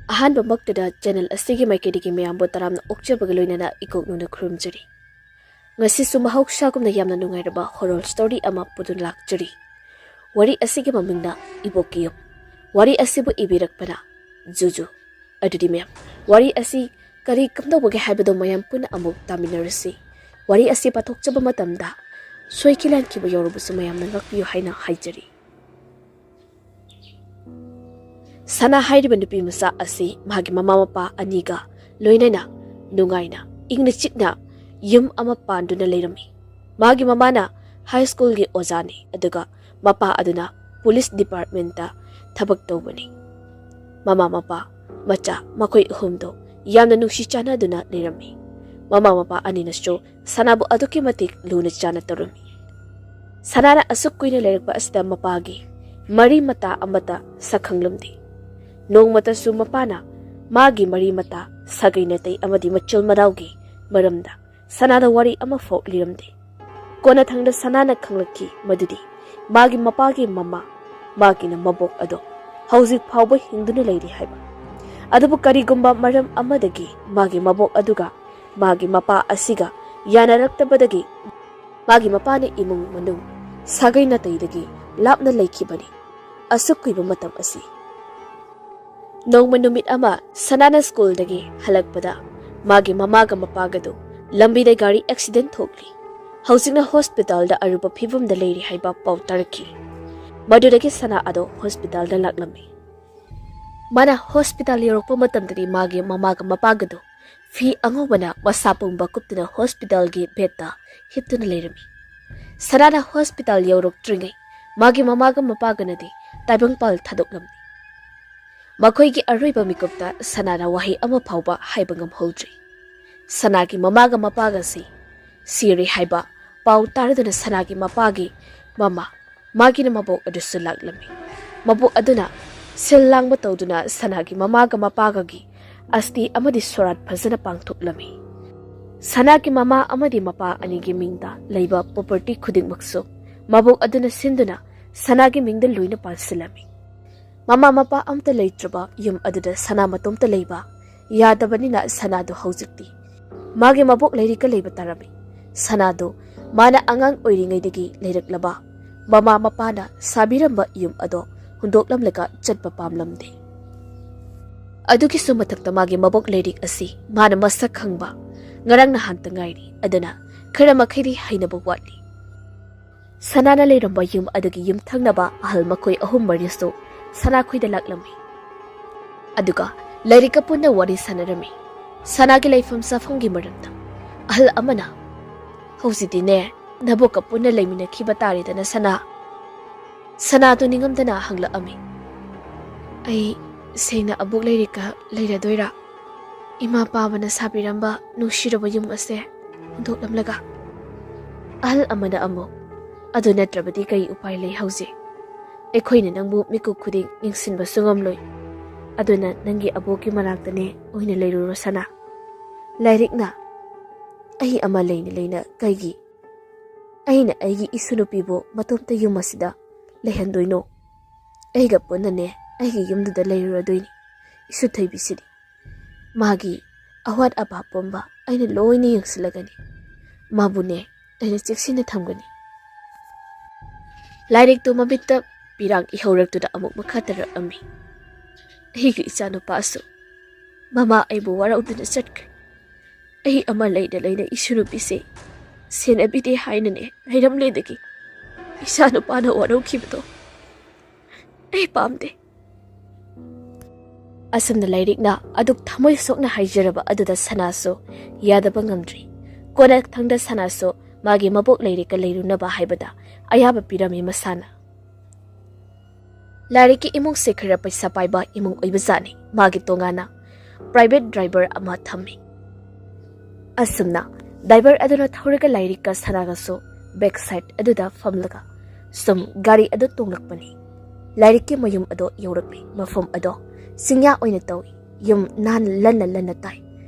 ꯑꯍꯥꯟꯕ ꯃꯛꯇꯗ ꯆꯦꯅꯦꯜ ꯑꯁꯤꯒꯤ ꯃꯥꯏꯀꯩꯗꯒꯤ ꯃꯌꯥꯝꯕꯨ ꯇꯔꯥꯝꯅ ꯑꯣꯛꯆꯕꯒ ꯂꯣꯏꯅꯅ ꯏꯀꯣꯛꯅꯨꯅ ꯈꯨꯔꯨꯝꯖꯔꯤ꯫ ꯉꯁꯤꯁꯨ ꯃꯍꯧꯁꯥꯒꯨꯝꯅ ꯌꯥꯝꯅ ꯅꯨꯡꯉꯥꯏꯔꯕ ꯍꯣꯔꯔ ꯁ꯭ꯇꯣꯔꯤ ꯑꯃ ꯄꯨꯗꯨꯅ ꯂꯥꯛꯆꯔꯤ꯫ ꯋꯥꯔꯤ ꯑꯁꯤꯒꯤ ꯃꯃꯤꯡꯅ ꯏꯕꯣꯛꯀꯤ ꯌꯨꯝ꯫ ꯋꯥꯔꯤ ꯑꯁꯤꯕꯨ ꯏꯕꯤꯔꯛꯄꯅ ꯖꯨꯖꯨ꯫ ꯑꯗꯨꯗꯤ ꯃꯌꯥꯝ ꯋꯥꯔꯤ ꯑꯁꯤ ꯀꯔꯤ ꯀꯝꯗꯧꯕꯒꯦ ꯍꯥꯏꯕꯗꯨ ꯃꯌꯥꯝ ꯄꯨꯟꯅ ꯑꯃꯨꯛ ꯇꯥꯃꯤꯟꯅꯔꯁꯤ꯫ ꯋꯥꯔꯤ ꯑꯁꯤ ꯄꯥꯊꯣꯛꯆꯕ ꯃꯇꯝꯗ ꯁꯣꯏꯈꯤ ꯂꯥꯟꯈꯤꯕ ꯌꯥꯎꯔꯕꯁꯨ ꯃꯌꯥꯝꯅ ꯉꯥꯛꯄꯤꯌꯨ ꯍꯥꯏꯅ ꯍꯥꯏꯖꯔꯤ꯫ ꯁꯅꯥ ꯍꯥꯏꯔꯤꯕ ꯅꯨꯄꯤ ꯃꯆꯥ ꯑꯁꯤ ꯃꯍꯥꯛꯀꯤ ꯃꯃꯥ ꯃꯄꯥ ꯑꯅꯤꯒ ꯂꯣꯏꯅꯅ ꯅꯨꯡꯉꯥꯏꯅ ꯏꯪꯅ ꯆꯤꯛꯅ ꯌꯨꯝ ꯑꯃ ꯄꯥꯟꯗꯨꯅ ꯂꯩꯔꯝꯃꯤ꯫ ꯃꯥꯒꯤ ꯃꯃꯥꯅ ꯍꯥꯏ ꯁ꯭ꯀꯨꯜꯒꯤ ꯑꯣꯖꯥꯅꯤ, ꯑꯗꯨꯒ ꯃꯄꯥ ꯑꯗꯨꯅ ꯄꯨꯂꯤꯁ ꯗꯤꯄꯥꯔꯠꯃꯦꯟꯇ ꯊꯕꯛ ꯇꯧꯕꯅꯤ꯫ ꯃꯃꯥ ꯃꯄꯥ ꯃꯆꯥ ꯃꯈꯣꯏ ꯑꯍꯨꯝꯗꯣ ꯌꯥꯝꯅ ꯅꯨꯡꯁꯤ ꯆꯥꯟꯅꯗꯨꯅ ꯂꯩꯔꯝꯃꯤ꯫ ꯃꯃꯥ ꯃꯄꯥ ꯑꯅꯤꯅꯁꯨ ꯁꯅꯥꯕꯨ ꯑꯗꯨꯛꯀꯤ ꯃꯇꯤꯛ ꯂꯨꯅ ꯆꯥꯟꯅ ꯇꯧꯔꯝꯃꯤ꯫ ꯁꯅꯥꯅ ꯑꯁꯨꯛ ꯀꯨꯏꯅ ꯂꯩꯔꯛꯄ ꯑꯁꯤꯗ ꯃꯄꯥꯒꯤ ꯃꯔꯤ ꯃꯇꯥ ꯑꯃꯠꯇ ꯁꯛꯈꯪꯂꯝꯗꯦ꯫ ꯅꯣꯡꯃꯇꯁꯨ ꯃꯄꯥꯅ ꯃꯥꯒꯤ ꯃꯔꯤ ꯃꯇꯥ ꯁꯥꯒꯩ ꯅꯥꯇꯩ ꯑꯃꯗꯤ ꯃꯆꯤꯜ ꯃꯅꯥꯎꯒꯤ ꯃꯔꯝꯗ ꯁꯅꯥꯗ ꯋꯥꯔꯤ ꯑꯃꯐꯥꯎ ꯂꯤꯔꯝꯗꯦ꯫ ꯀꯣꯟꯅꯊꯪꯗ ꯁꯅꯥꯅ ꯈꯪꯂꯛꯈꯤ ꯃꯗꯨꯗꯤ ꯃꯥꯒꯤ ꯃꯄꯥꯒꯤ ꯃꯃꯥ, ꯃꯥꯒꯤꯅ ꯃꯕꯣꯛ ꯑꯗꯣ ꯍꯧꯖꯤꯛ ꯐꯥꯎꯕ ꯍꯤꯡꯗꯨꯅ ꯂꯩꯔꯤ ꯍꯥꯏꯕ꯫ ꯑꯗꯨꯕꯨ ꯀꯔꯤꯒꯨꯝꯕ ꯃꯔꯝ ꯑꯃꯗꯒꯤ ꯃꯥꯒꯤ ꯃꯕꯣꯛ ꯑꯗꯨꯒ ꯃꯥꯒꯤ ꯃꯄꯥ ꯑꯁꯤꯒ ꯌꯥꯅꯔꯛꯇꯕꯗꯒꯤ ꯃꯥꯒꯤ ꯃꯄꯥꯅ ꯏꯃꯨꯡ ꯃꯅꯨꯡ ꯁꯥꯒꯩ ꯅꯥꯇꯩꯗꯒꯤ ꯂꯥꯞꯅ ꯂꯩꯈꯤꯕꯅꯤ ꯑꯁꯨꯛ ꯀꯨꯏꯕ ꯃꯇꯝ ꯑꯁꯤ꯫ ꯅꯣꯡꯃ ꯅꯨꯃꯤꯠ ꯑꯃ ꯁꯅꯥꯅ ꯁ꯭ꯀꯨꯜꯗꯒꯤ ꯍꯜꯂꯛꯄꯗ ꯃꯥꯒꯤ ꯃꯃꯥꯒ ꯃꯄꯥꯒꯗꯨ ꯂꯝꯕꯤꯗ ꯒꯥꯔꯤ ꯑꯦꯛꯁꯤꯗꯦꯟ ꯊꯣꯛꯂꯤ꯫ ꯍꯧꯖꯤꯛꯅ ꯍꯣꯁꯄꯤꯇꯥꯜꯗ ꯑꯔꯨꯕ ꯐꯤꯕꯝꯗ ꯂꯩꯔꯤ ꯍꯥꯏꯕ ꯄꯥꯎ ꯇꯥꯔꯛꯈꯤ꯫ ꯃꯗꯨꯗꯒꯤ ꯁꯅꯥ ꯑꯗꯣ ꯍꯣꯁꯄꯤꯇꯥꯜꯗ ꯂꯥꯛꯂꯝꯃꯤ꯫ ꯃꯥꯅ ꯍꯣꯁꯄꯤꯇꯥꯜ ꯌꯧꯔꯛꯄ ꯃꯇꯝꯗꯗꯤ ꯃꯥꯒꯤ ꯃꯃꯥꯒ ꯃꯄꯥꯒꯗꯨ ꯐꯤ ꯑꯉꯧꯕꯅ ꯃꯁꯥ ꯄꯨꯝꯕ ꯀꯨꯞꯇꯨꯅ ꯍꯣꯁꯄꯤꯇꯥꯜꯒꯤ ꯕꯦꯗꯇ ꯍꯤꯞꯇꯨꯅ ꯂꯩꯔꯝꯃꯤ꯫ ꯁꯅꯥꯅ ꯍꯣꯁꯄꯤꯇꯥꯜ ꯌꯧꯔꯛꯇ꯭ꯔꯤꯉꯩ ꯃꯥꯒꯤ ꯃꯃꯥꯒ ꯃꯄꯥꯒꯅꯗꯤ ꯇꯥꯏꯕꯪꯄꯥꯜ ꯊꯥꯗꯣꯛꯂꯝꯃꯤ꯫ ꯃꯈꯣꯏꯒꯤ ꯑꯔꯣꯏꯕ ꯃꯤꯀꯨꯞꯇ ꯁꯅꯥꯅ ꯋꯥꯍꯩ ꯑꯃ ꯐꯥꯎꯕ ꯍꯥꯏꯕ ꯉꯝꯍꯧꯗ꯭ꯔꯤ꯫ ꯁꯅꯥꯒꯤ ꯃꯃꯥꯒ ꯃꯄꯥꯒꯁꯤ ꯁꯤꯔꯦ ꯍꯥꯏꯕ ꯄꯥꯎ ꯇꯥꯔꯗꯨꯅ ꯁꯅꯥꯒꯤ ꯃꯄꯥꯒꯤ ꯃꯃꯥ, ꯃꯥꯒꯤꯅ ꯃꯕꯣꯛ ꯑꯗꯨꯁꯨ ꯂꯥꯛꯂꯝꯃꯤ꯫ ꯃꯕꯣꯛ ꯑꯗꯨꯅ ꯁꯤꯜ ꯂꯥꯡꯕ ꯇꯧꯗꯨꯅ ꯁꯅꯥꯒꯤ ꯃꯃꯥꯒ ꯃꯄꯥꯒꯒꯤ ꯑꯁꯇꯤ ꯑꯃꯗꯤ ꯁꯣꯔꯥꯠ ꯐꯖꯅ ꯄꯥꯡꯊꯣꯛꯂꯝꯃꯤ꯫ ꯁꯅꯥꯒꯤ ꯃꯃꯥ ꯑꯃꯗꯤ ꯃꯄꯥ ꯑꯅꯤꯒꯤ ꯃꯤꯡꯗ ꯂꯩꯕ ꯄ꯭ꯔꯣꯄꯔꯇꯤ ꯈꯨꯗꯤꯡꯃꯛꯁꯨ ꯃꯕꯣꯛ ꯑꯗꯨꯅ ꯁꯤꯟꯗꯨꯅ ꯁꯅꯥꯒꯤ ꯃꯤꯡꯗ ꯂꯣꯏꯅ ꯄꯥꯟꯁꯤꯜꯂꯝꯃꯤ꯫ ꯃꯃꯥ ꯃꯄꯥ ꯑꯝꯇ ꯂꯩꯇ꯭ꯔꯕ ꯌꯨꯝ ꯑꯗꯨꯗ ꯁꯅꯥ ꯃꯇꯣꯝꯇ ꯂꯩꯕ ꯌꯥꯗꯕꯅꯤꯅ ꯁꯅꯥꯗꯨ ꯍꯧꯖꯤꯛꯇꯤ ꯃꯥꯒꯤ ꯃꯕꯣꯛ ꯂꯩꯔꯤꯛꯀ ꯂꯩꯕ ꯇꯥꯔꯝꯃꯤ꯫ ꯁꯅꯥꯗꯨ ꯃꯥꯅ ꯑꯉꯥꯡ ꯑꯣꯏꯔꯤꯉꯩꯗꯒꯤ ꯂꯩꯔꯛꯂꯕ ꯃꯃꯥ ꯃꯄꯥꯅ ꯁꯥꯕꯤꯔꯝꯕ ꯌꯨꯝ ꯑꯗꯣ ꯍꯨꯟꯗꯣꯛꯂꯝꯂꯒ ꯆꯠꯄ ꯄꯥꯝꯂꯝꯗꯦ꯫ ꯑꯗꯨꯒꯤꯁꯨ ꯃꯊꯛꯇ ꯃꯥꯒꯤ ꯃꯕꯣꯛ ꯂꯩꯔꯤꯛ ꯑꯁꯤ ꯃꯥꯅ ꯃꯁꯛ ꯈꯪꯕ ꯉꯔꯥꯡ ꯅꯍꯥꯟꯇ ꯉꯥꯏꯔꯤ, ꯑꯗꯨꯅ ꯈꯔ ꯃꯈꯩꯗꯤ ꯍꯩꯅꯕ ꯋꯥꯠꯂꯤ꯫ ꯁꯅꯥꯅ ꯂꯩꯔꯝꯕ ꯌꯨꯝ ꯑꯗꯨꯒꯤ ꯌꯨꯝꯊꯪꯅꯕ ꯑꯍꯜ ꯃꯈꯣꯏ ꯑꯍꯨꯝ ꯃꯔꯤꯁꯨ ꯁꯅꯥꯈꯣꯏꯗ ꯂꯥꯛꯂꯝꯃꯤ, ꯑꯗꯨꯒ ꯂꯥꯏꯔꯤꯛꯀ ꯄꯨꯟꯅ ꯋꯥꯔꯤ ꯁꯥꯟꯅꯔꯝꯃꯤ ꯁꯅꯥꯒꯤ ꯂꯩꯐꯝ ꯆꯥꯐꯝꯒꯤ ꯃꯔꯝꯗ꯫ ꯑꯍꯜ ꯑꯃꯅ, "ꯍꯧꯖꯤꯛꯇꯤꯅꯦ ꯅꯕꯣꯛꯀ ꯄꯨꯟꯅ ꯂꯩꯃꯤꯟꯅꯈꯤꯕ ꯇꯥꯔꯦꯗꯅ ꯁꯅꯥ?" ꯁꯅꯥꯗꯨ ꯅꯤꯡꯉꯝꯗꯅ ꯍꯪꯂꯛꯑꯝꯃꯤ꯫ "ꯑꯩ ꯁꯦꯡꯅ ꯑꯕꯣꯛ ꯂꯩꯔꯤꯛꯀ ꯂꯩꯔꯗꯣꯏꯔꯥ? ꯏꯃꯥ ꯄꯥꯕꯅ ꯁꯥꯕꯤꯔꯝꯕ ꯅꯨꯡꯁꯤꯔꯕ ꯌꯨꯝ ꯑꯁꯦ ꯍꯨꯟꯗꯣꯛꯂꯝꯂꯒ?" ꯑꯍꯜ ꯑꯃꯅ ꯑꯃꯨꯛ, "ꯑꯗꯨ ꯅꯠꯇ꯭ꯔꯕꯗꯤ ꯀꯔꯤ ꯎꯄꯥꯏ ꯂꯩ ꯍꯧꯖꯤꯛ? ꯑꯩꯈꯣꯏꯅ ꯅꯪꯕꯨ ꯃꯤꯀꯨꯞ ꯈꯨꯗꯤꯡ ꯌꯦꯡꯁꯤꯟꯕꯁꯨ ꯉꯝꯂꯣꯏ, ꯑꯗꯨꯅ ꯅꯪꯒꯤ ꯑꯕꯣꯛꯀꯤ ꯃꯅꯥꯛꯇꯅꯦ ꯑꯣꯏꯅ ꯂꯩꯔꯨꯔꯣ ꯁꯅꯥ꯫ ꯂꯥꯏꯔꯤꯛꯅ ꯑꯩ ꯑꯃ ꯂꯩꯅ ꯂꯩꯅ ꯀꯩꯒꯤ ꯑꯩꯅ ꯑꯩꯒꯤ ꯏꯁꯨ ꯅꯨꯄꯤꯕꯨ ꯃꯇꯣꯝꯇ ꯌꯨꯝ ꯑꯁꯤꯗ ꯂꯩꯍꯟꯗꯣꯏꯅꯣ? ꯑꯩꯒ ꯄꯨꯟꯅꯅꯦ ꯑꯩꯒꯤ ꯌꯨꯝꯗꯨꯗ ꯂꯩꯔꯨꯔꯗꯣꯏꯅꯤ꯫ ꯏꯁꯨ ꯊꯣꯏꯕꯤꯁꯤꯗꯤ ꯃꯥꯒꯤ ꯑꯋꯥꯠ ꯑꯄꯥ ꯄꯨꯝꯕ ꯑꯩꯅ ꯂꯣꯏꯅ ꯌꯦꯡꯁꯤꯜꯂꯒꯅꯤ꯫ ꯃꯥꯕꯨꯅꯦ ꯑꯩꯅ ꯆꯦꯛꯁꯤꯟꯅ ꯊꯝꯒꯅꯤ." ꯂꯥꯏꯔꯤꯛꯇꯨ ꯃꯃꯤꯠꯇ ꯄꯤꯔꯥꯡ ꯏꯍꯧꯔꯛꯇꯨꯅ ꯑꯃꯨꯛ ꯃꯈꯥ ꯇꯥꯔꯛꯑꯝꯃꯤ꯫ "ꯑꯩꯒꯤ ꯏꯆꯥꯅꯨꯄꯥꯁꯨ ꯃꯃꯥ ꯑꯩꯕꯨ ꯋꯥꯔꯧꯗꯨꯅ ꯆꯠꯈ꯭ꯔꯦ꯫ ꯑꯩ ꯑꯃ ꯂꯩꯅ ꯂꯩꯅ ꯏꯁꯨ ꯅꯨꯄꯤꯁꯦ ꯁꯦꯟꯅꯕꯤꯗꯦ ꯍꯥꯏꯅꯅꯦ ꯂꯩꯔꯝꯂꯦꯗꯒꯤ ꯏꯆꯥꯅꯨꯄꯥꯅ ꯋꯥꯔꯧꯈꯤꯕꯗꯣ ꯑꯩ ꯄꯥꯝꯗꯦ." ꯑꯁꯨꯝꯅ ꯂꯥꯏꯔꯤꯛꯅ ꯑꯗꯨꯛ ꯊꯃꯣꯏ ꯁꯣꯛꯅ ꯍꯥꯏꯖꯔꯕ ꯑꯗꯨꯗ ꯁꯅꯥꯁꯨ ꯌꯥꯗꯕ ꯉꯝꯗ꯭ꯔꯤ꯫ ꯀꯣꯟꯅꯊꯪꯗ ꯁꯅꯥꯁꯨ ꯃꯥꯒꯤ ꯃꯕꯣꯛ ꯂꯩꯔꯤꯛꯀ ꯂꯩꯔꯨꯅꯕ ꯍꯥꯏꯕꯗ ꯑꯌꯥꯕ ꯄꯤꯔꯝꯃꯤ ꯃꯁꯥꯅ꯫ ꯂꯥꯏꯔꯤꯛꯀꯤ ꯏꯃꯨꯡꯁꯦ ꯈꯔ ꯄꯩꯁꯥ ꯄꯥꯏꯕ ꯏꯃꯨꯡ ꯑꯣꯏꯕꯖꯥꯠꯅꯤ꯫ ꯃꯥꯒꯤ ꯇꯣꯉꯥꯟꯅ ꯄ꯭ꯔꯥꯏꯚꯦꯠ ꯗ꯭ꯔꯥꯏꯚꯔ ꯑꯃ ꯊꯝꯃꯤ꯫ ꯑꯁꯨꯝꯅ ꯗ꯭ꯔꯥꯏꯚꯔ ꯑꯗꯨꯅ ꯊꯧꯔꯒ ꯂꯥꯏꯔꯤꯛꯀ ꯁꯅꯥꯒꯁꯨ ꯕꯦꯛ ꯁꯥꯏꯠ ꯑꯗꯨꯗ ꯐꯝꯂꯒ ꯁꯨꯝ ꯒꯥꯔꯤ ꯑꯗꯨ ꯇꯣꯡꯂꯛꯄꯅꯤ꯫ ꯂꯥꯏꯔꯤꯛꯀꯤ ꯃꯌꯨꯝ ꯑꯗꯣ ꯌꯧꯔꯛꯂꯤ꯫ ꯃꯐꯝ ꯑꯗꯣ ꯆꯤꯡꯌꯥ ꯑꯣꯏꯅ ꯇꯧꯏ꯫ ꯌꯨꯝ ꯅꯥꯟꯅ ꯂꯟꯅ ꯂꯟꯅ ꯇꯥꯏ꯫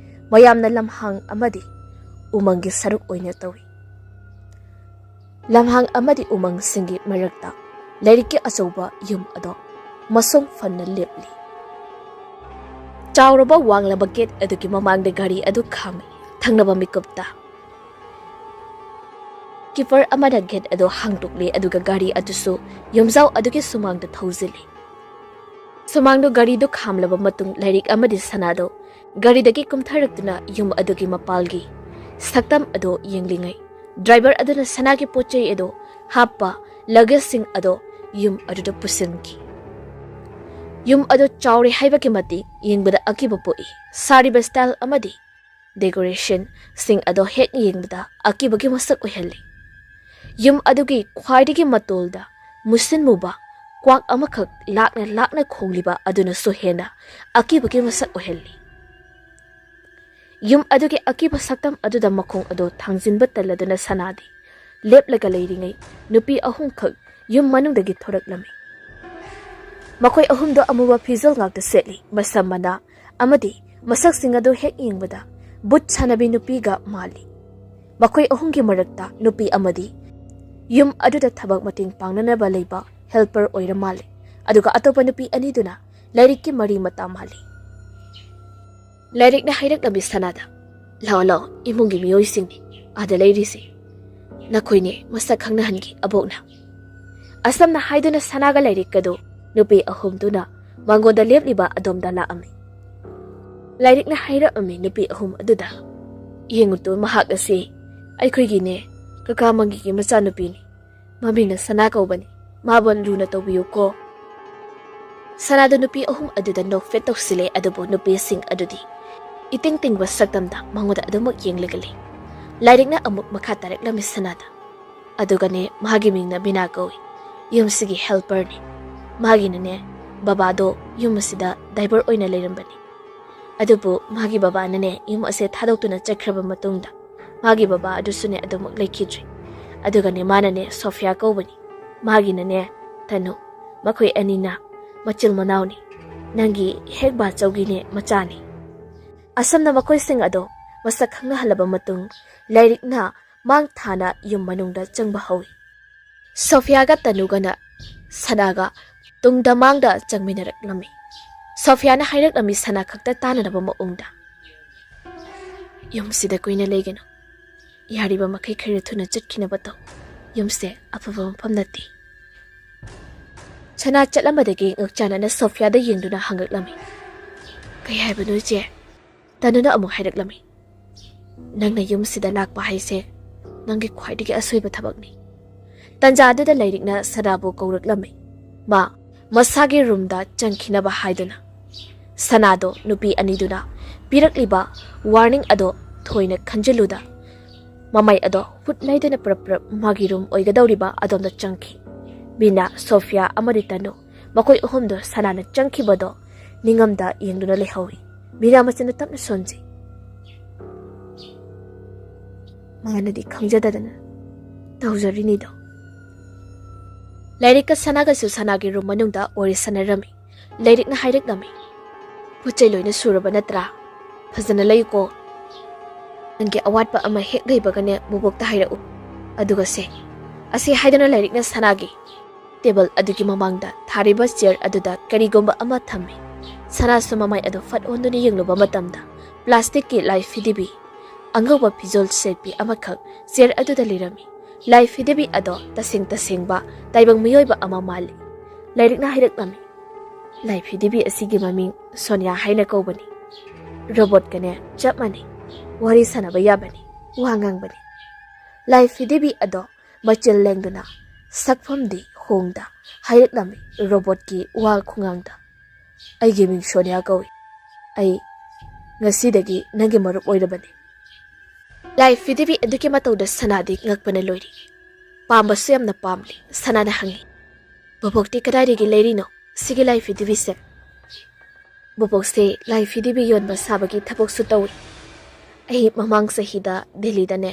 ꯃꯌꯥꯝꯅ ꯂꯝꯍꯥꯡ ꯑꯃꯗꯤ ꯎꯃꯪꯒꯤ ꯁꯔꯨꯛ ꯑꯣꯏꯅ ꯇꯧꯏ꯫ ꯂꯝꯍꯥꯡ ꯑꯃꯗꯤ ꯎꯃꯪꯁꯤꯡꯒꯤ ꯃꯔꯛꯇ ꯂꯥꯏꯔꯤꯛꯀꯤ ꯑꯆꯧꯕ ꯌꯨꯝ ꯑꯗꯣ ꯃꯁꯣꯡ ꯐꯟꯅ ꯂꯦꯞꯂꯤ꯫ Chauraba wanglaba gate aduki mamangda gari adu khami thangnaba mikupta Keeper amada gate adu hangtukle aduga gari adusu yumzau aduki sumangda thozili Sumangdo gari do khamlaba matung lairik amadi sanado gari dagi kumtharaktuna yum adugi mapalgi saktam ado yenglingai driver aduna sanagi pochei ado happa luggage sing ado yum aduda pusinki Yum ado chauri haibaki mati yengbada akiba poi sariba style amadi decoration sing ado hek yengbada akibagi masak ohelli Yum adugi khwaidigi matolda musin muba kwak amakhak lakna khongliba aduna sohena akibagi masak ohelli Yum adugi akiba saktam aduda makhong ado thangjinba taladuna sanadi leplaga leiringai nupi ahum khak yum manungdagi thoraklami Makoy ahumdo amuwa pizol ngakta setli masamana amadi masak singado hek yengbada but sanabi nupiga mali Makoy ahumgi marakta nupi amadi yum aduda thabak mating pangnanaba leiba helper oira mali aduga atopa nupi aniduna lairikki mari mata mali Lairik na hairak labi sanada lao imungi miyoy singni ada lairisi nakoy ni masak khangnahangi abokna asam na haiduna sanaga lairik kado Nupi ahumduna mangoda lepliba adomda laami. Lairik na haira ami nupi ahum aduda. Yenguto mahak asi aikoygi ne kakamangi ki macha nupi ni. Maming na sana kaubani mabon luna tawbiyo ko. Sanado nupi ahum aduda no fet sile adubo nupi sing adudi. Iting ba saktamda mangoda adumak yenglagali. Lairik na amuk makatarik lami sanada. Aduga ne mahagiming na binagawi. Yung sige helper ni. Magi nane babado yum asida diaper oina leirambani adubu magi baba nane yum ase thadokuna chakhraba matungda magi baba adusune adumak leikidri aduga ne manane Sophia kobani magi nane tanu makoi anina machil manawni nangi hekba chawgi ne machani asamna makoi sing ado masak khangna halaba matung lairik na mang thana yum manungda changba hawi Sophia ga tanugana sanaga Tungda mangda changminarak lami. Sophia na hairak lami sana khakta tananaba maungda. Yumsida kuina legeno. Yariba makai khari thuna chitkinaba taw. Yumse afaba mafam nati. Chana chatlamadagi ngakchana na Sophia da yengduna hangak lami. Kay haiba no je. Tanuna amuk hairak lami. Nangna yumsida lakpa haise. Nangi khwaidagi asoiba thabakni. Tanja adada lairik na sarabu kaurak lami. Ma Masagi roomda changkinaba haiduna sanado nupi aniduna pirakliba warning ado thoina khanjiluda mamai ado hutlaidana prap magi room oigadawriba adomda changki bina Sophia amari tanu makoi ohomdo sanana changkibado ningamda yengduna lehawi bina machina tapna sonji manganadi khangjadadana tawjarini do Lairik ka sanaga su sanagi room manungda ori sanarami. Lairik na hairik nami. Puchay loy na suraba na tra. Fazana layo ko. Nangi awat pa ama hek gay baga na bubok ta haira up. Aduga se. Asi haida na lairik na sanagi. Table adugi mamangda. Thariba chair aduda karigomba ama thami. Sana su mamay adu fat ondo ni yung luba matamda. Plastic ki life hidibi. Angaw ba pizol selfie ama kag chair aduda lirami. Life hidebi ado tasing ba taibang miyoy ba ama mali. Lairik na hairak nami. Life hidebi asigi maming Sonia haina ko bani. Robot kanya chap mani. Wari sana ba yabani. Wangang bani. Life hidebi ado machil lengduna. Sakfam di hongda. Hairak nami robot ki wal khungangda. Ay giming Sonia ko. Ay ngasidagi nangi marup oira bani. Life hidebi aduki matawda sanadi ngakpana loiri. Pamba suyam na pamli, sanana hangi. Bubokti kadari gileri no, sige life hidebi se. Bubok se life hidebi yon masabagi tapok sutawi. Ay mamang sa hida Delhi da ne.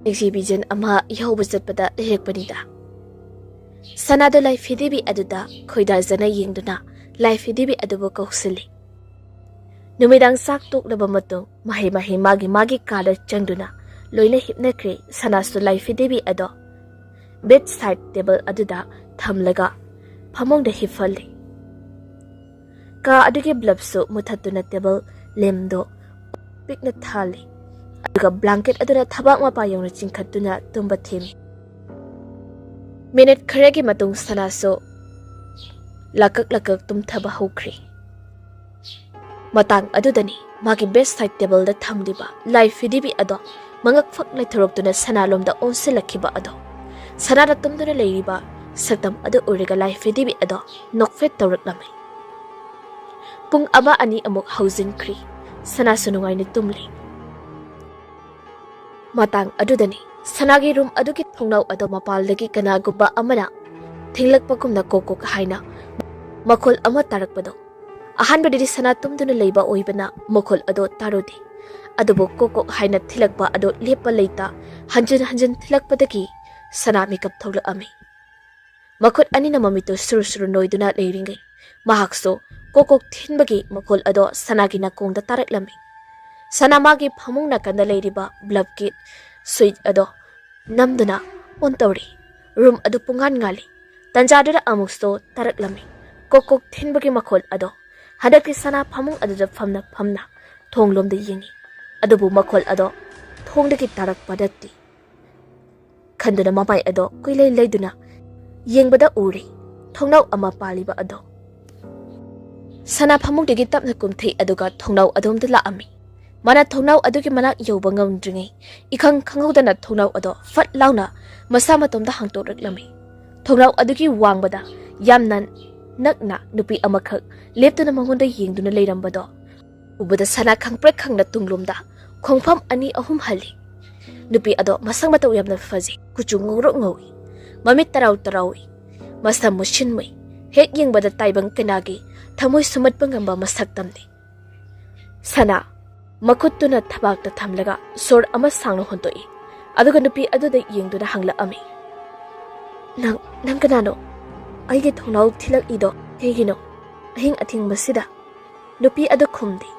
Exhibition ama yaw bazat pada lehekpanida. Sanado life hidebi aduda koida zana yingduna life hidebi adubo kausili. Numidang saktok na bamato, mahi magi kada changduna, loina hipnakri sanasu life hidebi ado. Bedside table aduda thamlaga, pamong da hifali. ka adugi blubsu muthatuna table lemdo pikna thali aduga blanket aduna thabak ma payong chingkhatuna tumba themi minute kharegi matung sana so lakak tumthaba hokri matang adudani magi best side table da thamdiba life fidibi ado mangak phak lai thoroktuna sanalomda onselakhiba ado sanara tumduna leiriba saktam adu uriga life fidibi ado nokfet tawraklami pung ama ani amuk housing kri sana sunungai ni tumli matang adudani sanagi room adugi thongnau ado mapaldagi kanaguba amana thinglakpakumna kokok haina makhol ama tarakpado ahanbadi sana tumduna leiba oibana makhol ado tarodi adubo kokok haina thilakpa ado lepa leita hanjin thilakpadagi sana makeup thogla ami makhot ani na mamito suru noiduna leiringai mahakso kokok thinbagi makhol ado sanagi na kongda taraklami sana magi phamung na kanda leiriba blood kit sweet ado namduna ontori room ado pungan ngali tanjadura amukso taraklami kokok thinbagi makhol ado hadaki sana phamung ado famna thonglomda yengi adubu makhol ado thongdagi tarak padatti khanduna mamai ado koilai leiduna yengbada uri thongnau ama paliba ado sana phamungdagi tapna kumthei aduga thongnau adomda laami mana thongnau adugi manak yoba ngamdringai ikhang khangudana thongnau ado fat launa masa matomda hangtoraklami thongnau adugi wangbada yamnan nakna nupi amakhak leptuna mangonda yengduna leirambado ubada sana khangprek khangna tunglumda khongpham ani ahum hali nupi ado masang mataw yamna faji kuchu ngoro ngawi mamit tarawi masa mushinmai hek yengbada taibang kanagi thamoi sumat pangamba masak tamni sana makhutuna thabakta thamlaga sor ama sangno hontoi aduga nupi aduda yengduna hangla ami nang kanano aige thonau thilak ido hegino ahing athing masida nupi adu khumdi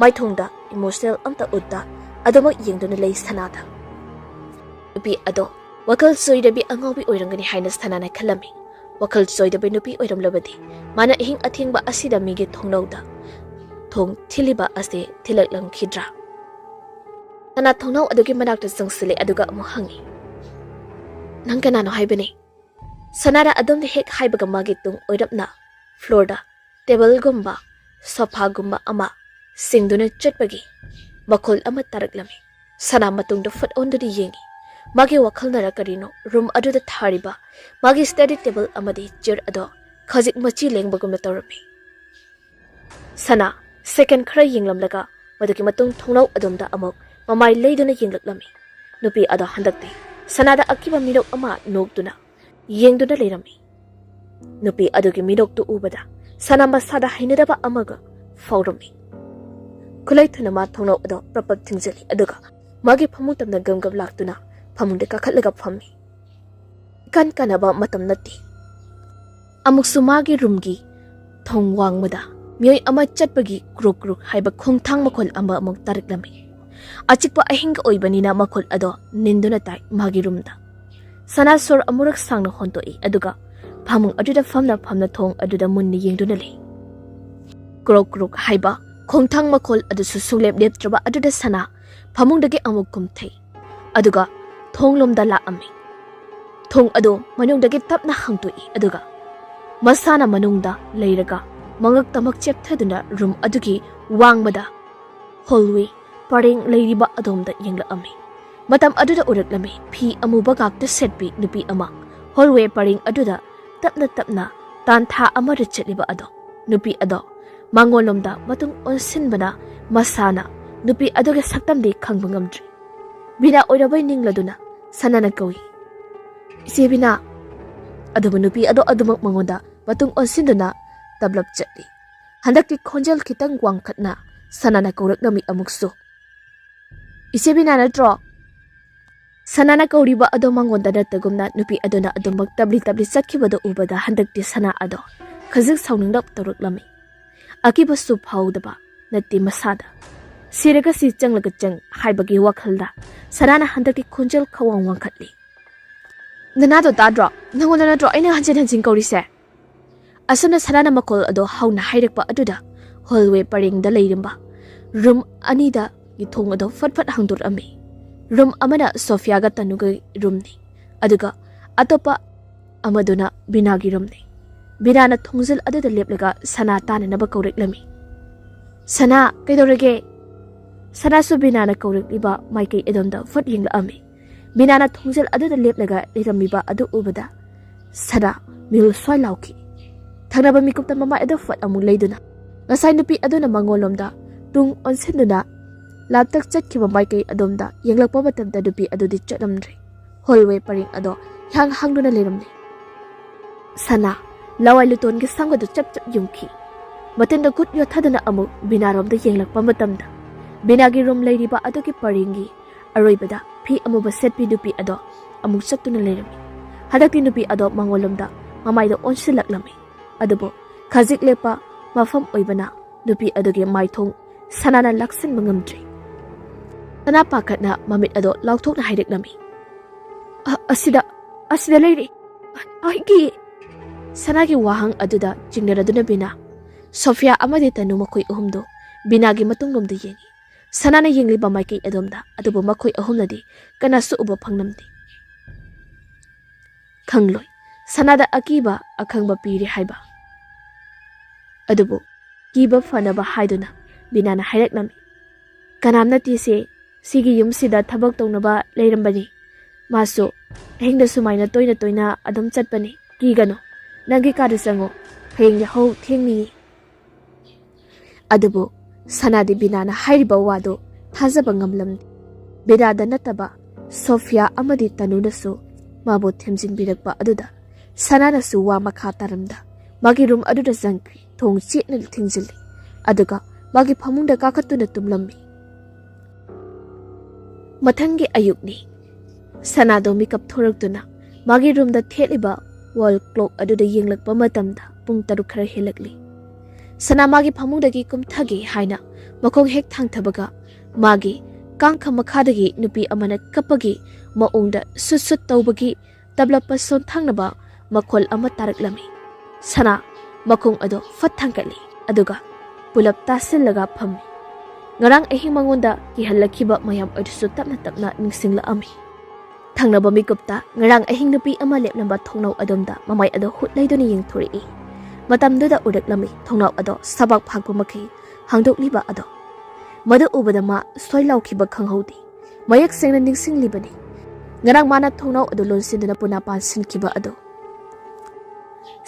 mai thongda emotional amta utta aduma yengduna lei sanada nupi ado wakal soidabi angobi oirangani haina sanana khalami wakal soidabi nupi oiramlabadi mana ahing athingba asida mige thongnauda thong thiliba ase thilak langkhidra sana thongnau adugi manakta sangsile aduga amu hangi nang kanano haibani sanara adom hek haibaga magi tung oirapna floor da table gumba sofa gumba ama singduna chatpagi makhol ama taraklami sana matung da foot on di yengi magi wakhal nara karino room adu da thariba magi study table amadi chair ado khajik machi lengbagumna tawrami sana second khara yenglamlaga maduki matung thongnau adomda amok mamai leiduna yenglaklami nupi ado handakte sanada akiba mirok ama nokduna yengduna leirami nupi adugi mirok tu ubada sana masada hainadaba amaga faurami kulai thuna ma thongnau ado prapap thingjali aduga magi phamung tamna gamgam laktuna phamungde kakhatlaga phammi kan kanaba matam natti amuksu magi roomgi thong wangmada mioi ama chatpagi kruk haiba khongthang makhol ama amuk taraklami achikpa ahing oibanina makhol ado ninduna tai magi roomda sana sor amurak sangna hontoi aduga phamung aduda famna thong aduda munni yengduna le kruk haiba khongthang makhol adu susunglep leptraba aduda sana phamungdagi amuk kumthei aduga thonglomda la ami thong ado manungdagi tapna hangtoi aduga masana manungda leiraga mangak tamak chepthaduna room adugi wangmada hallway pareng leiriba adomda yengla ami matam aduda uraklami phi amuba gakta setpi nupi ama hallway pareng aduda tapna tan tha amara chatliba ado nupi ado mangolomda matung onsinbana masana nupi aduga saktamdi khangbangamdri bina oirabai ningladuna sanana kawi isebina aduba nupi ado adumak mangoda matung onsinduna tablap chatli handakti khonjal khitang wangkhatna sanana kauraknami amukso isebina natro sanana kauriba ado mangonda natagumna nupi adona adumak tabli chakhibada ubada handakti sana ado khajik sauningdap tawraklami akiba su phaudaba natti masada siraga si changlaga chang haibagi wakhalda sanana handakti khonjal khawang wangkhatli nanado tadro nangona natro aina hanjin kaurise asuna sanana makol ado hauna hairakpa aduda hallway parengda leirimba room anida gi thong ado fat fat hangdur ami room amana Sophia ga tanuga room ni aduga atopa amaduna bina gi room ni bina na thongzil aduda leplega sana tana na ba korek lami sana kaidorege sana su bina na korek liba maikai edonda fat yingla ami bina na thongzil aduda leplega lirami ba adu ubada sana mil swai lauki thangna ba mikupta mama edo fat amu leiduna ngasai nupi aduna mangolomda tung onsenuna laptak chatkiba maikai adomda yenglakpa matamda nupi adudi chatlamdri hallway paring ado hang hangduna leramni sana lawai luton gi sangadu chap chap yumki matenda gut yo thadana amu binaromda yenglakpa matamda binagi room leiriba adugi paringi aroibada phi amu ba setpi nupi ado amu chatuna lerami hadakti nupi ado mangolomda mamaida onsilaklami adubo khajik lepa mafam oibana nupi adugi maithong sanana laksin mangamdri sana pakatna mamit ado lauthokna haireklami asida leiri aigi sanagi wahang aduda jingnaraduna bina Sophia amadi tanu makoi ahumdo binagi matunglomda yengi sanana yengliba maikai adomda adubo makoi ahumnadi kanasu uba phangnamdi khangloi sanada akiba akhangba piri haiba adubo kiba fanaba haiduna binana haireklami kanamna tise sigi yumsida thabak tongnaba leirambani maso hengda sumaina toina adom chatpani kigano nangi kadu sango hengya ho thengni adubo sanadi binana hairiba wado thajaba ngamlam binada nataba Sophia amadi tanunasu mabo themjin birakpa aduda sanana su wa makha taramda magi room aduda jangkri thong chitna thingzili aduga magi phamungda kakhatuna tumlammi mathangi ayukni sanado mikap thoraktuna magi room da theliba wall clock aduda yenglakpa matamda pung taruk khara helakli sana magi phamungdagi kumthagi haina makong hek thangthabaga magi kangkha makhadagi nupi amana kapagi maungda susut tawbagi tablapa son thangnaba makhol ama taraklami sana makong ado fat thangkali aduga pulap tasillaga phammi ngarang ehing mangonda kihallakhiba mayam adusu tapna ningsingla ami thangnaba mikupta ngarang ahing nupi ama lepnamba thongnau adomda mamai ado hutlaidoni yengthori matamduda udaklami thongnau ado sabak phagbu makhi hangdokliba ado madu ubada ma soilaukiba khanghaudi mayak sengna ningsinglibani ngarang mana thongnau ado lonsinduna puna pansinkiba ado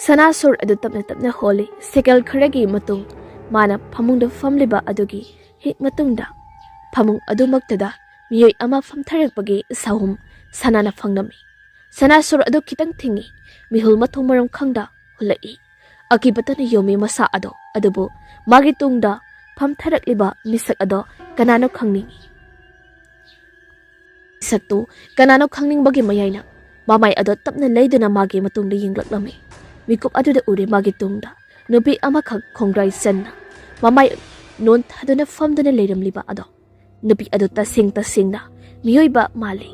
sana sur ado tapna holi sekel kharagi matung mana phamungda famliba adogi hik matungda phamung adumaktada miyoi ama famtharakpagi sahum sanana fangnami sana sur ado kitang thingi mihul mathong maram khangda hulai akibatana yomi masa ado adubu magi tungda famtharakliba misak ado kanano khangningi saktu kanano khangningbagi mayaina mamai ado tapna leiduna magi matungda yinglaklami mikup aduda ure magi tungda nupi amakhak khongrai sanna mamai non thaduna famduna leiramliba ado nupi ado tasingna miyoiba mali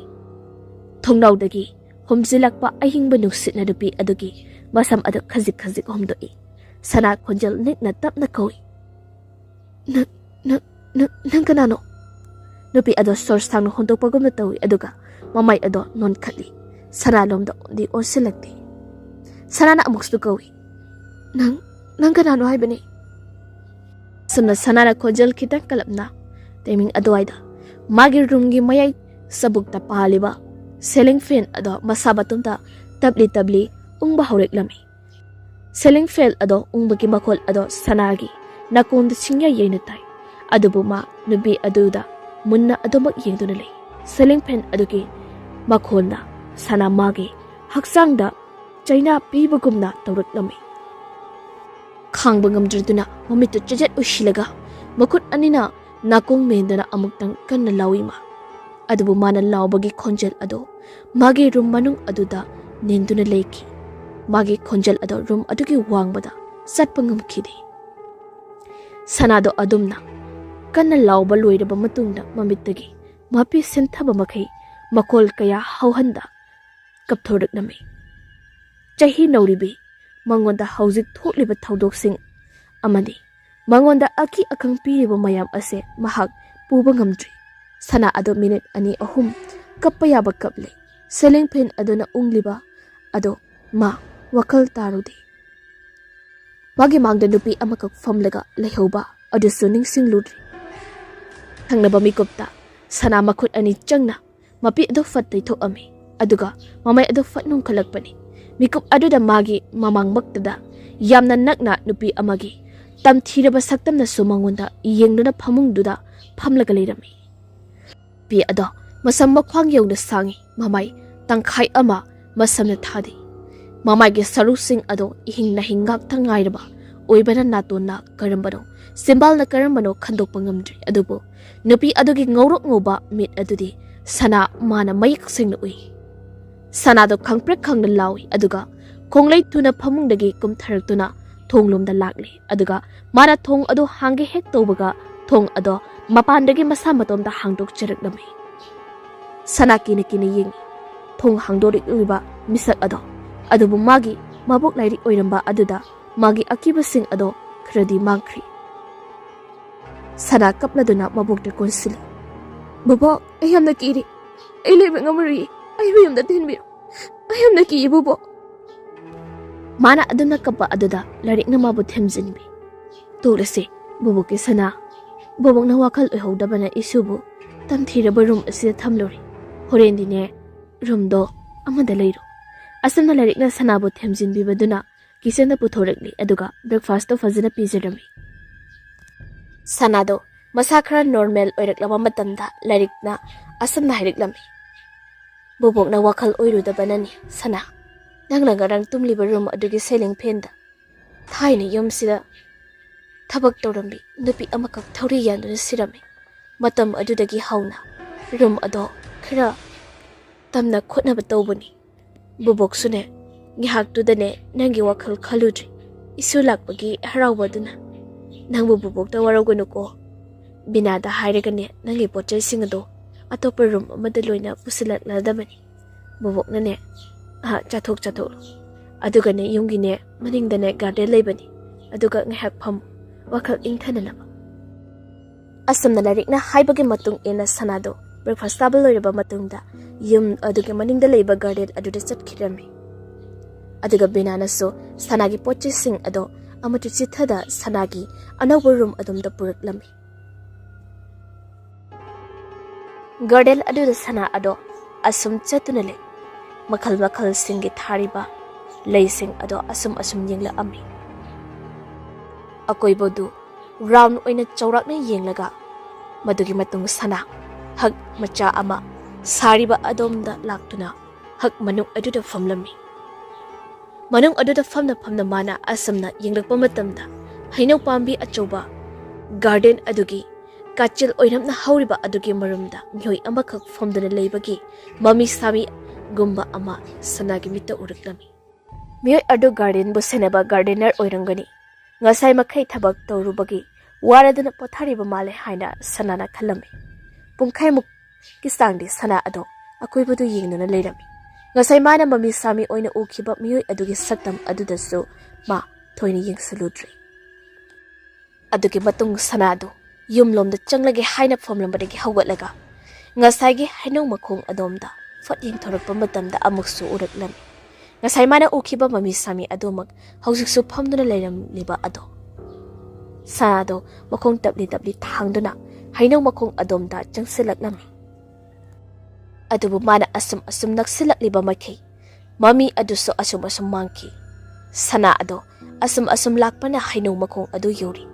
thongnaudagi homjilakpa ahingba nuksitna nupi adugi masam ado khajik homdoi sana khonjal nikna tapna koi nang kanano nupi ado source thangna hondokpagumna tawi aduga mamai ado non khali sana lomda di onsilakti sanana amuksu koi nang kanano haibani sumna sanana khonjal khitang kalapna timing adwaida magi roomgi mayai sabukta paliba ceiling fan ado masabatumta tabli ungba haureklami ceiling fan ado ungbagi makhol ado sanagi nakond singya yenutai adubu ma nubi aduda munna adomak yengduna lei ceiling fan adugi makholna sana magi haksangda chaina pibagumna tawraklami khangba ngamdrduna mamitu chajet ushilaga makut anina nakong mendana amuktang kanna lawima adubu mana lawbagi khonjal ado magi room manung aduda nenduna leiki magi khonjal ado room adugi wangbada satpangam khidi sanado adumna kanna lawba loiraba matungda mamittagi mapi senthaba makai makol kaya hauhanda kapthoraknami chahi nauribi mangonda haujik thokliba thaudok sing amadi Mangonda aki akang piriba mayam ase mahak puba ngamdri. Sana ado minute ani ahum kappa yaba kaple. Seling pen adona ungliba ado ma wakal tarude. Magi mangda nupi amakak famlaga lehoba ado suning singludri. Hangnaba mikupta sana makut ani changna mapi ado fat tayto ame. Aduga mamay ado fat nung kalagpani. Mikup ado da magi mamang magtada yamna nakna nupi amagi. Tam thiraba saktam na sumangonda yengna phamungduda phamlaga leirami. Pi ado masam makhwang yawna sangi mamay tangkhai ama masamna thadi. Mamay ge sarusing ado ihing na hingak tangairaba oibana natona karambano simbal na karambano khandokpa ngamdri adubo nupi adogi ngawrok ngoba mit adudi sana mana mayak singna ui. Sana do khangprek khangna lawi aduga konglai tuna phamungdagi kumtharaktuna thonglomda lakle aduga mana thong ado hange hek tobaga thong ado mapandagi masa matomda hangdok charaklami. Sana kini ying thong hangdorik uiba misak ado adubu magi mabuk lairi oiramba aduda magi akibasing ado kredi mangkri. Sana kapladuna mabuk de konsil. Babo ayamna kiri ay lebe ngamari ay biyamda tinbiro ayamna kiri babo. Mana aduna kapa aduda larik na mabu themjinbi. Tulase bubu ke sana bubong na wakal oihodaba na isubu tamthiraba room asida thamlori. Horendi ne room do amada leiro. Asamna larik na sana bu themjinbi baduna kisena puthorakli aduga breakfast to fazina pizarami. Sana do masakra normal oiraklama matamda larik na asamna hariklami. Bubong na wakal oirudaba nani sana. Nangla ngarang tumliba room adugi selling penda. Thaina yomsida thabak tawrambi nupi amakak thauri yanduna sirami. Matam adudagi hauna room ado khara tamna khotnaba tawbani. Bubok sune ngihak tudane nangi wakal khaludri. Isu lakpagi harawbaduna. Nangbu bubok ta warawganu ko. Binada hairagane nangi pochai singado atopa room amada loina pusilakladabani. Bubok nane chathok aduga ne yungi ne maningda ne garden leibani aduga ngahak pham wakal ingthananaba. Asamna larik na haibagi matung ena sanado breakfast table loiraba matungda yum aduga maningda leiba garden aduda chatkirami. Aduga binana so sanagi pochi sing ado amatu chithada sanagi anawba room adumda puraklami. Garden aduda sana ado asum chatunale makal singgi thariba leising ado asum yengla ami. Akoy bodu round oina chawrakna yenglaga madugi matung sana hak macha ama sariba adomda laktuna hak manung aduda famlami. Manung aduda famna mana asamna yenglakpa matamda hainaw pambi achoba garden adugi kachil oinamna hauriba adugi marumda nyoi amakak famduna leibagi mami sami gumba ama sanagi mita uraklami. Miyoy ado garden bu senaba gardener oirangani. Ngasay makai thabak tawrubagi waradana pothariba male haina sanana khalami. Pungkhay muk kisangdi sana ado akoy badu yengna leirami. Ngasay mana mami sami oina ukiba miyoy adugi saktam adudasu ma thoini yengsaludri. Adugi matung sana ado yumlomda changlagi haina formlambadagi hawgatlaga. Ngasaygi hainong makong adomda fat yeng thorakpa matamda amuksu uraklami. Ngasay mana ukiba mami sami adomak hausuksu phamduna leiramliba ado. Sanado makong tabli thangduna hainaw makong adomda changsilaklami. Adubu mana asum naksilakliba makay mami aduso asum mangki. Sana ado asum lakpa na hainaw makong ado yori.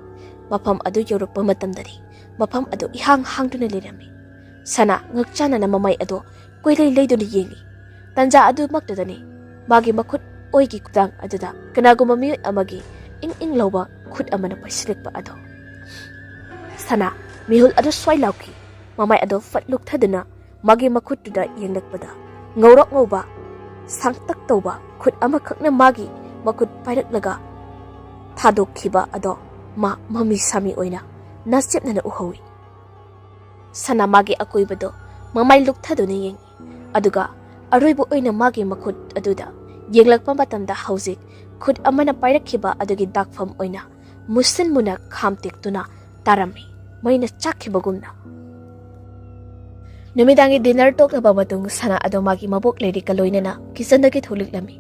Mapam ado yorokpa matamdari mapam ado ihang-hangduna leirami. Sana ngakchana na mamay ado koilay leiduna yengi. Tanja adu magdadani magi makut oigi kudang aduda kanaguma miyoy amagi ing lawba khut amana paisilikpa ado. Sana mihul ado sway lawki mamay ado fatluk thaduna magi makut duda yenglakpada ngawrok ngawba sangtak tawba khut amakak na magi makut pailaklaga thadok khiba ado mami sami oina nasip na uhawi. Sana magi akoy bado mamay lukthaduna yengi aduga aroibo oina magi makut aduda yenglakpa matamda hausik khut amana pairakhiba adugi dakfam oina musin muna khamtik tuna tarami maina chakhibagumna numidangi dinner tok na matung sana ado magi mabok lady kaloinena kitchen-dagi thuliklami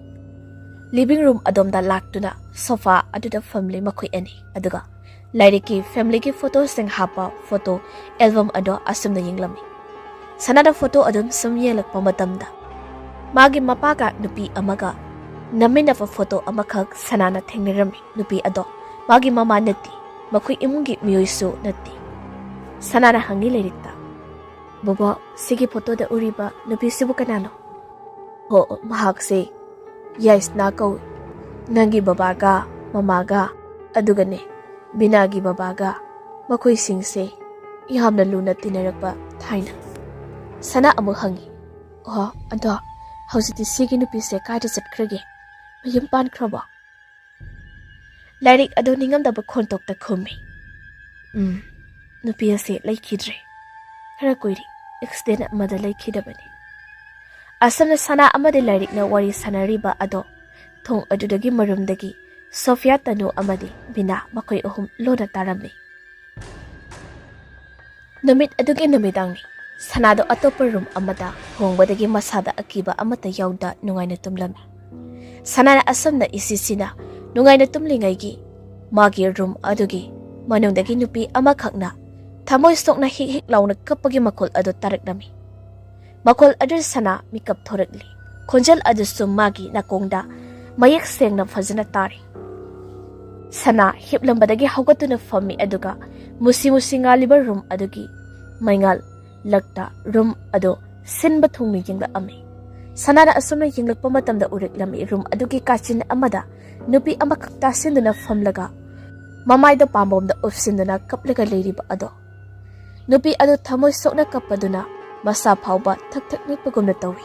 living room adomda laktuna sofa aduda family makhui ani aduga lairiki family ki photo sing hapa photo album ado asumna yinglami sanada photo adum sum yelakpa matamda magi mapaga nupi amaga namina fa photo amakhak sanana thengnirami nupi ado magi mama nati makhui imungi miyoisu nati sanana hangi lerikta bobo sigi photo da uriba nupi sibu kanano ho mahak se yes na ko nangi babaga mamaga adugane binagi babaga makhui singse ihamna luna tinarakpa thaina sana amu hangi oh ado hausi sigi nupi se kaida satkrage mayum pan khraba lairik ado ningam da khontok ta khumi nupi ase laikhidre khara koiri accident amada laikhidabani asamna sana amade lairik na wari sanariba ado thong adudagi marumdagi Sofia tanu amadi bina makoi ohum lona tarami numit adugi numidangi sanado atopa room amada hongbadagi masada akiba amata yauda nungaina tumlami sanana asamna isisina nungaina tumlingaigi magi room adugi manungdagi nupi amakhakna thamoi sokna hik hik launa kapagi makol adu taraknami makol adu sana mikap thorakli khonjal adu sum magi nakongda mayak sengna fazana tari sana hiplambadagi haugatuna fammi aduga musi ngaliba room adugi maingal lakta room ado sinba thungni jingla ami sanana asumna jinglakpa matamda uriklami room adugi kachin amada nupi amakakta sinduna famlaga mamaida pambomda ufsinduna kaplaga leiriba ado nupi ado thamoi sokna kapaduna masa phauba thak thak nipagumna tawi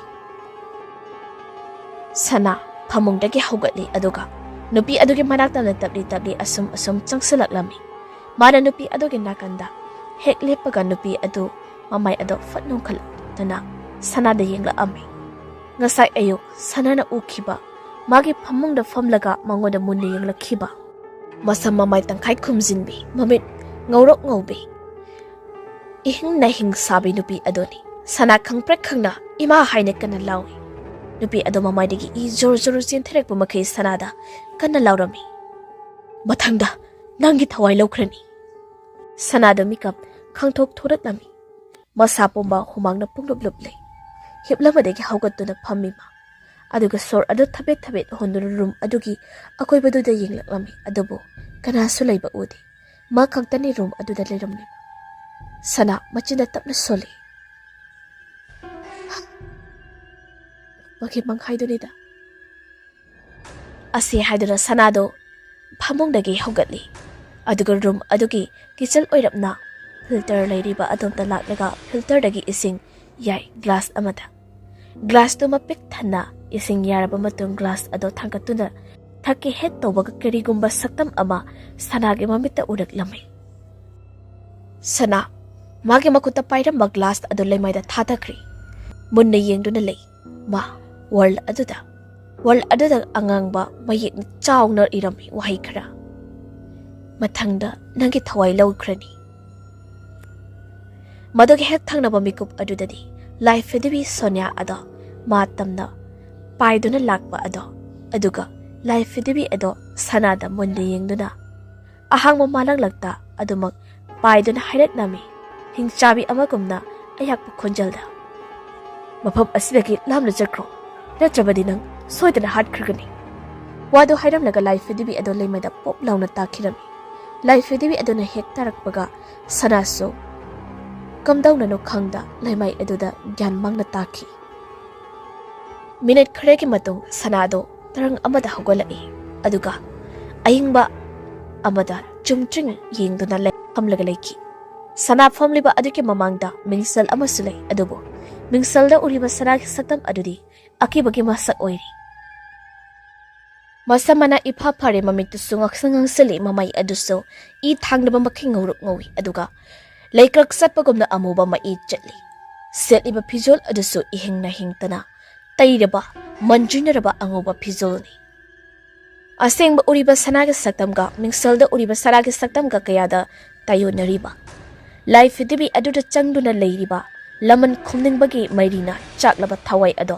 sana phamungdagi haugatli aduga nupi adugi manakta na tabli asum changsilaklami mana nupi adugi nakanda hek lepaga nupi adu mamai ado fatnong khal tana sanada yengla ami ngasai ayuk sanana ukhiba magi phamungda famlaga mangoda munni yengla khiba masam mamai tangkhai khumjinbi mamit ngaurok ngaubi ihing na hing sabi nupi adoni sana khangprek khangna ima haine kana lawi nupi ado mamai degi I jor chen therek bu makhei sanada kana laurami mathangda nangi thawai laukrani sanada mikap khangthok thorat lami masa pomba humangna punglup lup lei hiplabadegi haugatuna phammima aduga sor adu thabet honduna room adugi akoi baduda yenglaklami adubu kana sulaiba udi ma khangtani room aduda leiramni sana machinda tapna soli maki manghaidunida asi haidura sanado phamungdagi haugatli aduga room adugi kitchen oirapna filter leiriba adomta laklaga filter dagi ising yai glass amada glass to mapik thana ising yaraba matung glass ado thangkatuna thaki het tobaga kerigumba saktam ama sanagi mamita urak lamai sana magi makuta pairamba glass ado lemaida thatakri munna yengduna lei ma world aduda angangba mayik chawna irami wahai khara mathangda nangi thawai laukrani madogi hek thangnaba mikup adudadi life fedibi sonia ado matamna paiduna lakba ado aduga life fedibi ado sanada munde yengduna ahangma malang lakta adumak paiduna hairat nami hingchabi amagumna ayakpa khonjalda mafam asidagi lamna jakro natrabadi nang soidana hatkrgani wado hairam laga life fedibi ado leimada pop launa takhirami life fedibi aduna hek tarakpaga sanaso kamdauna no khangda laimai aduda gyan mangna takhi minute khregi matung sanado tarang amada hogolai aduga ayingba amada chungching yengduna lai kamlaga laiki sana famliba aduki mamangda mingsal amasulai adubo mingsalda uriba sanagi saktam adudi akibagi masak oiri masamana ipha phare mamitu sungak sangang sali mamai aduso I thangnaba making nguruk ngawi aduga laikrak satpagumna amuba ma I chatli setliba phijol aduso ihingna hingtana tairaba manjinaraba angoba phijolni Asengba uriba sanagi saktamga mingselda uriba saragi saktamga kayada tayonariba life dibi aduda changduna leiriba laman khomningbagi mairina chaklaba thawai ado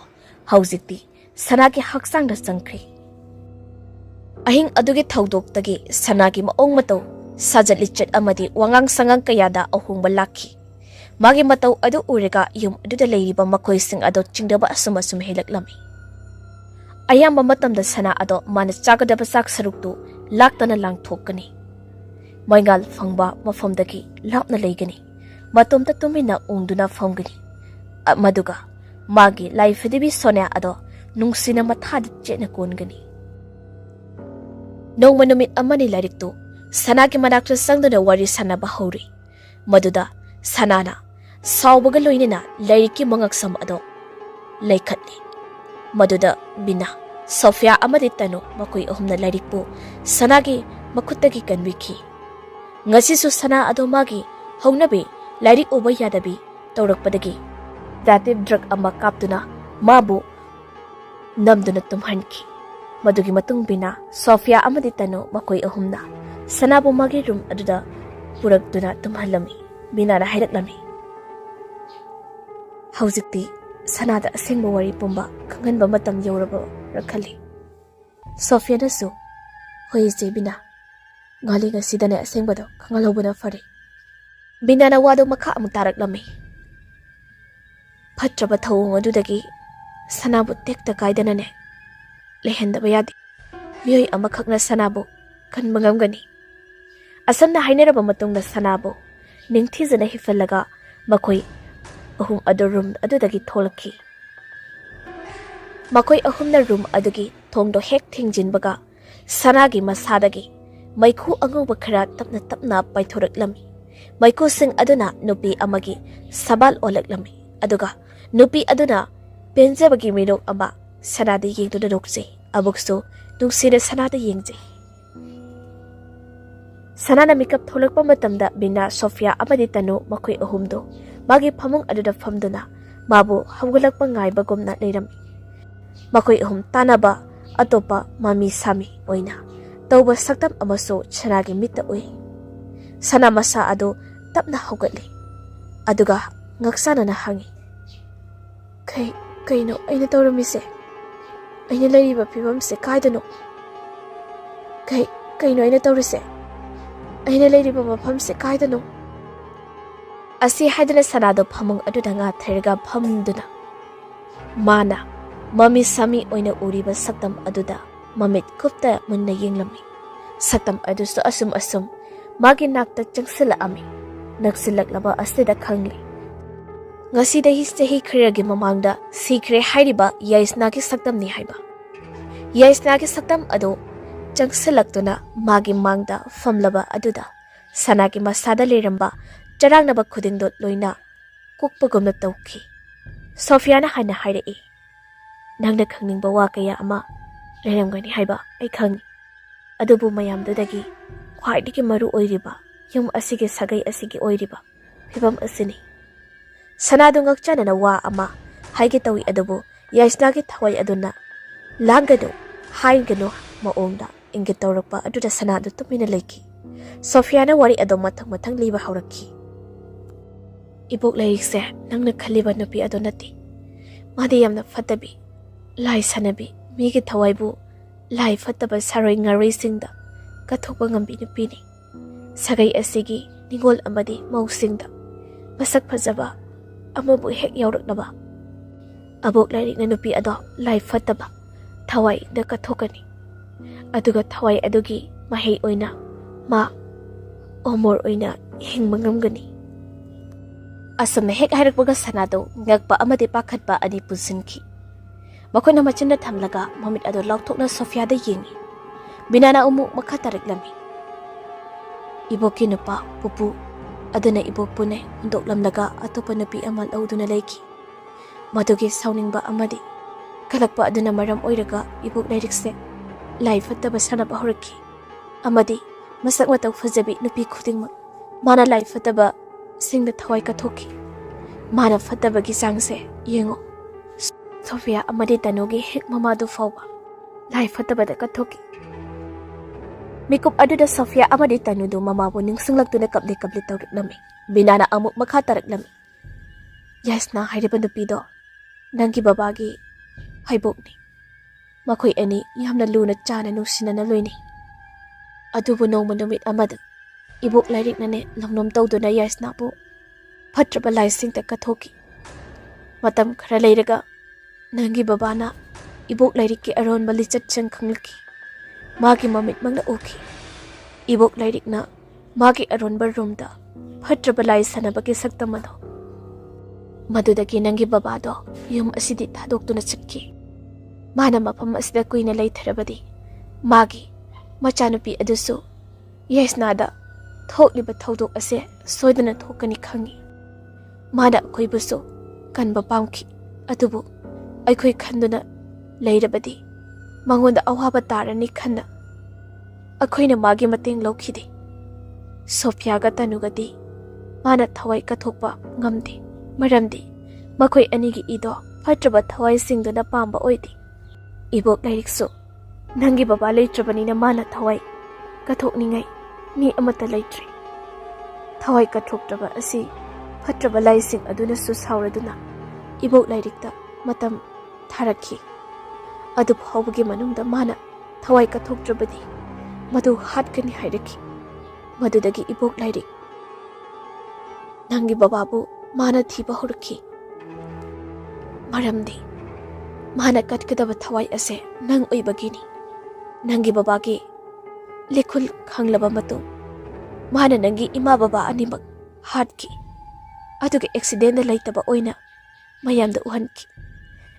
haujikti sanagi haksangda changkhri ahing adugi thaudok-tagi sanagi maong matau sajatlichat amadi wangang sangang kayada ahungba lakhi magi matau adu urega yum aduda leiriba makoising ado chingdaba asum helaklami ayamba matamda sana ado mana chagadaba sak saruktu laktana langthokani Maingal fangba mafamdagi lapna leigani matomta tumina ungduna famgani maduga magi life dibi sonya ado nungsina mathad chena kongani nongma numit amani lariktu sanagi manakta sangduna wari sanaba hori maduda sanana sawbaga loinina lairiki mangaksam ado laikhatni maduda bina Sofia amadi tanu makoi ahumna lairikpu sanagi makuttagi kanwiki ngasisu sana ado magi hongnabi lairik oba yadabi tawrakpadagi dative drug ama kaptuna mabu namduna tumhanki madugi matung bina Sofia amadi tanu makoi ahumna sanabu magi room aduda purakduna tumhalami bina na haidaklami haujikti sanada asengba wari pumba khanganba matam yoraba rakhali Sofia nasu hoise bina ngali ngasidane asengbado khangalobuna fari binana wado makha amuk taraklami phatraba thawung adudagi sanabu tekta kaidana ne lehendaba yadi miyoi amakhakna sanabu kanba ngamgani asamna hainaraba matungna sanabu ningthijana hifalaga makoi ahum adu room adudagi tholaki makoi ahumna room adugi thongdo hek thingjinbaga sanagi masadagi Maiku anguba khara tapna paithoraklami maiku sing aduna nupi amagi sabal olaklami aduga nupi aduna penjabagi mirok aba sanada yengduna rokse abukso nungsina sanada yengje sanana makeup tholakpa matamda bina Sofia amadi tanu makoi ahumdo magi phamung aduda famduna mabu hawgulakpa ngaibagumna leirami makoi ahum tanaba atopa mami sami oina tauba saktam amaso chanagi mita ui sana masa ado tapna haugatli aduga ngaksana na hangi kaino aina tawramise aina lariba pibamse kaidano kaino aina tawrise aina lariba mafamse kaidano asi haidana sanado phamung aduda nga therga phamduna mana mami sami oina uriba saktam aduda mamit kupta munna yenglami saktam adusu asum magi nakta changsila ami naksilaklaba asida khangli ngasida histehi khiragi mamangda sikre hairiba yaisnagi saktam ni haiba yaisnagi saktam ado changsilaktuna magi mangda famlaba aduda sanagi masada leramba charangnaba khudingdo loina kokpagumna tawki Sofiana hana haire nangna khangningba wa kaya ama leramgani haiba ai khangi adubu mayamdagi khwaidiki maru oiriba yum asige sagai asige oiriba phibam asini sanadu ngakchana na wa ama haige tawi adubu yaisnagi thawai aduna langado haingano maongda inge tawrakpa aduda sanadu tumina leki Sofiana wari ado mathang liba haurakki ibok lairikse nangna khaliba nupi ado nati madi yamna fatabi lai sanabi migi thawaibu lai fataba saroi ngarei singda kathokpa ngambi nupini sagai asigi ningol amadi mausingda masak phajaba amabu hek yauraknaba abok lairikna nupi ado lai fataba thawai da kathokani aduga thawai adugi mahei oina ma omor oina hingma ngamgani asam hek hairakpaga sanado ngakpa amadi pakhatpa ani punsinki makoina machinda thamlaga mamit ado lauthokna Sofia da yengi binana umu makha tariklami iboki nupa pupu aduna ibok pune hundoklamlaga atopa nupi amal auduna leiki madugi sauningba amadi kalakpa aduna maram oiraga ibok lairikse lai fattaba sanaba horaki amadi masak matau fajabi nupi khudingma mana lai fattaba singda thawai kathoki mana fattabagi sangse yengo Sofia amadi tanogi hek mamadu fawba lai fattabada kathoki Mikup aduda Sofia amadi tanudu mamabu ningsinglagtuna kapli tawriklami. Binana amuk makha taraklami. Yasna hairiba nupido nangi babagi haibokni. Makoy ani yamna luna chana nungsinana loini. Adubu nongma numit amada ibok lairik nane longnom tawduna yasna bu phatraba laising ta kathoki. Matam khara leiraga nangi babana ibok lairik ki aron bali chatchang khanglaki. Magi mamit mangna uki. Ibok lairik na magi aron bar room da phatraba lai sanabaki saktamado. Madudagi nangi babado yum asidi thadoktu na chakki. Mana mapam asida kuina laitharabadi magi machanupi adusu yasnada thokliba thodok ase soidana thokani khangi. Mana koibusu kanba pamki adubu aikoi khanduna leirabadi mangonda awaba tarani khanna akoina magi mateng lokhide. Sophia ga tanugadi mana thawai kathokpa ngamdi maramdi makoi anigi ido phatraba thawai singduna pamba oidi. Ibok lairiksu nangi baba leitrabanina mana thawai kathokningai mi amata leitri. Thawai kathoktraba asi phatraba laising aduna su sauraduna ibok lairikta matam tharakhi. Adu phawbagi manungda mana thawai kathoktrabadi madu hatkani hairaki. Madudagi ibok lairik nangi bababu mana thiba hurki. Maramdi mana katkadaba thawai ase nang oibagini. Nangi babagi lekul khanglaba matung mana nangi ima baba animak hatki. Adugi accident da laitaba oina mayamda uhanki.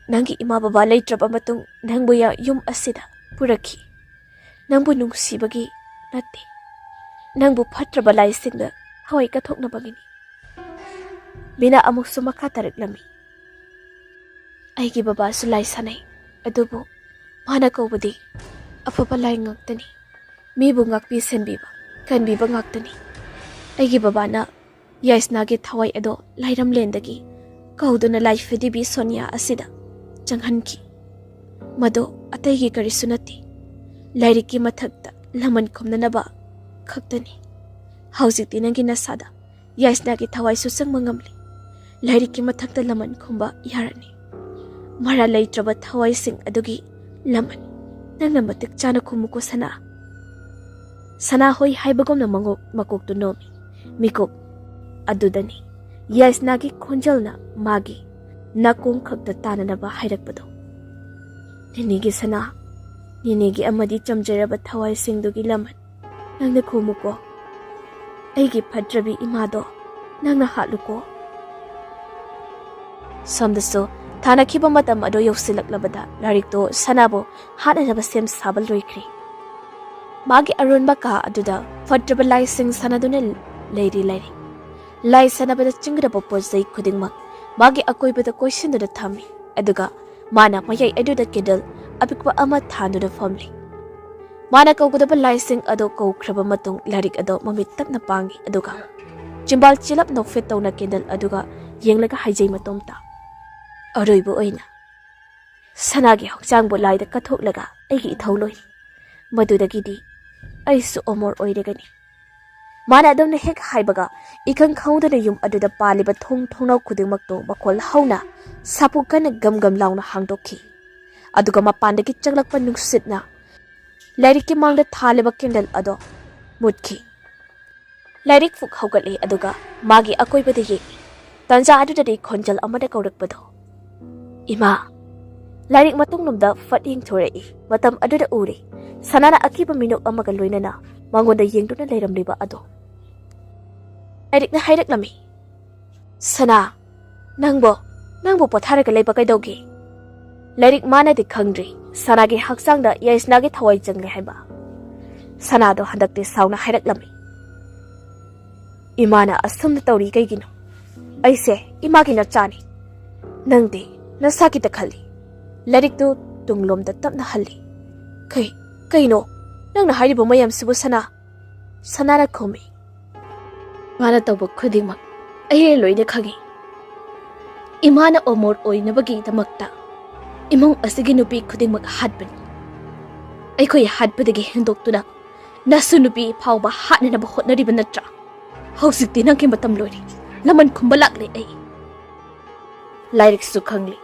Nangi ima baba laitraba matung nangbu ya yum asida purakhi. Nangbu nungsibagi nati. Nangbu phatraba laisingda hawai kathoknabagini. Bina amuksu makha taraklami. Aigi baba su lai sanai adubu mana kaubadi afaba lai ngaktani. Mibu ngakpi senbiba kanbiba ngaktani. Aigi baba na yasnagi thawai ado lairam lendagi kauduna lai fidibi Sonia asida changhanki. Mado ataigi karisu nati. Lairiki mathakta laman khomnanaba khaktani. Haujikti nangi nasada yasnagi thawai su sangma ngamli. Lairiki mathakta laman khomba yarani. Mara leitraba thawai sing adugi laman nangna matik chana khumuko sana. Sana hoi haibagomna makok tu nomi. Mikop adudani yasnagi khonjalna magi nakong khakta tananaba hairakpado. Ninigi sana ninigi amadi chamjaraba thawai singdugi laman nangna khumuko. Aigi phatrabi imado nangna hatluko. Samdaso Thana kiba matam ado yausilaklabada larikto sanabo hananaba sem sabal loikri. Magi arunba ka aduda phatraba laising sanaduna leiri. Lai sanabada chingraba pozai khudingmak magi akoibada koisinduna thami. Aduga mana mayai aduda kedal apikwa ama thanuna famli. Mana kaugudaba laising ado kaukraba matung larik ado mamit tapna pangi aduga chimbal chilap no fit tawna kedal aduga yenglaga haijai matomta. Aroibu oina sanagi hokchangbu laida kathoklaga aigi ithauloi. Madudagidi aisu omor oiregani. Mana adamna hek haibaga ikang khaudana yum aduda paliba thongnau khudingmakto bakol hauna sapu kana gam launa hangdokhi. Aduga mapandagi changlakpa nungsitna lairiki mangda thaliba kendal ado mutki. Lairik fuk haugatli aduga magi akoibada ye tanja adudadi khonjal amada kaurakpado. Ima lairik matungnumda fating thorai matam aduda uri sanana akiba minok amaga loinana mangonda yengduna leiramliba ado. Lairik na hairak sana nangbo potharaga leiba kaidaugi. Lairik mana di khangdri sanagi haksangda yasnagi thawai jangle haiba. Sanado handakte sauna hairak Imana asumna tawri kaigino. Aise imagi na chani. Nangdi nasaki ta khali. Lairik tu tunglom da tapna halli. Kaino nang na hairibo mayam sibu sanara khomi. Mana tawba khudingmak aire loina khangi. Imana omor oinabagi damakta imong asigi nupi khudingmak hatbani. Aikoi hatbadagi hindoktuna Nasu nupi phawba hatnanaba hotnariba natra. Hausikti nangki matam lori. Laman khumba lakle ai. Lairik su khangli.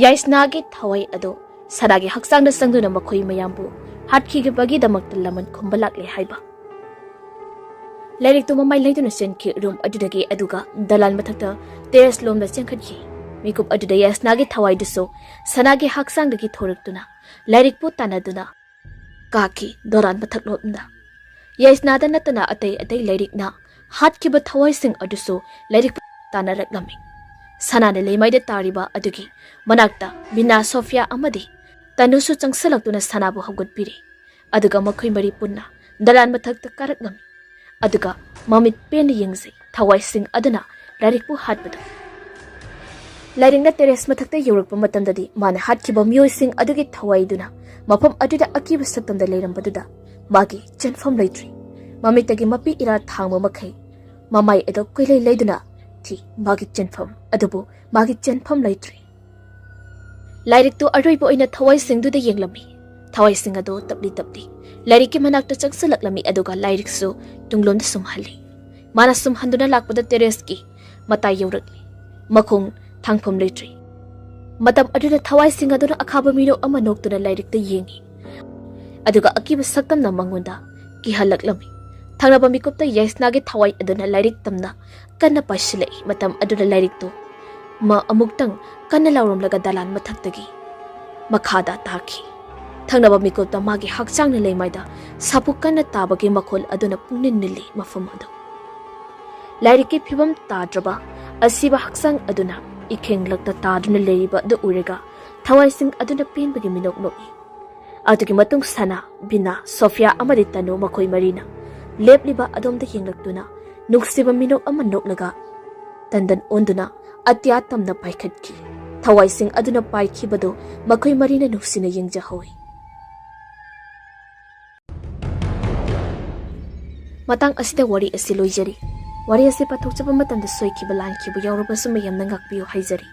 Yaisnagi thawai ado saragi haksangda sangduna makhoi mayambu hatkhige bagi damakta laman khumba lakle haiba. Lairik to mamai laiduna senki room adudagi aduga dalal mathakta terrace lomda chenkhatki. Mikup aduda yaisnagi thawai duso sanagi haksangdagi thoraktuna lairik pu tanaduna kaki doran mathak lomda. Yaisnada natana atay lairik na hatkiba thawai sing aduso lairik pu tanaraklami. Sanane leimaida tariba adugi manakta bina Sofia amadi tanusu changsalakuna sanabu hawgatpiri aduga makhoi mari punna dalan mathakta karaklami aduga mamit pen yengzi thawai sing aduna larikpu hatbadu lairingna teres mathakta yaurakpa matamdadi mana hatkiba mioi sing adugi thawai duna mafam aduda akiba saktamda leirambaduda magi chenfam leitri mamitagi mapi ira thangma makhai mamai edo koilai leiduna magi chenfam adubu magi chenfam laitri lairik tu aroi bo ina thawai singdu de yenglami thawai sing ado tapli lairik ki manak ta chaksalakami aduga lairik su tunglon da sumhali mana sumhanduna lakpada terrace ki matai yaurakli makhung thangpham laitri matam aduda thawai sing ado akhaba miro ama noktuna lairik ta yengi aduga akiba sakam na mangonda ki halaklami Thangnaba mikupta yaisnagi thawai aduna lairik tamna kanna pasilai matam aduna lairik to ma amuktang kanna lauromlaga dalan mathaktagi makhada taki thangnaba mikupta magi hakchangna leimaida sapu kanna tabagi makhol aduna pungnin nili mafam adu lairiki phibam tadraba asiba haksang aduna ikhenglakta taduna leiba du urega thawai sing aduna penbagi minok noki adugi matung sana bina Sofia amadi tanu makhoi marina lepliba adom da hinglakduna nuksiba minok ama noklaga tandan onduna atya tamna paikhatki thawai sing aduna paikhibado makhoi marina nuksina yengjahoy matang asida wari asi loijari wari asi pathokchaba matamda soikiba lankhiba yawrabasu mayamna ngakpiyo haijari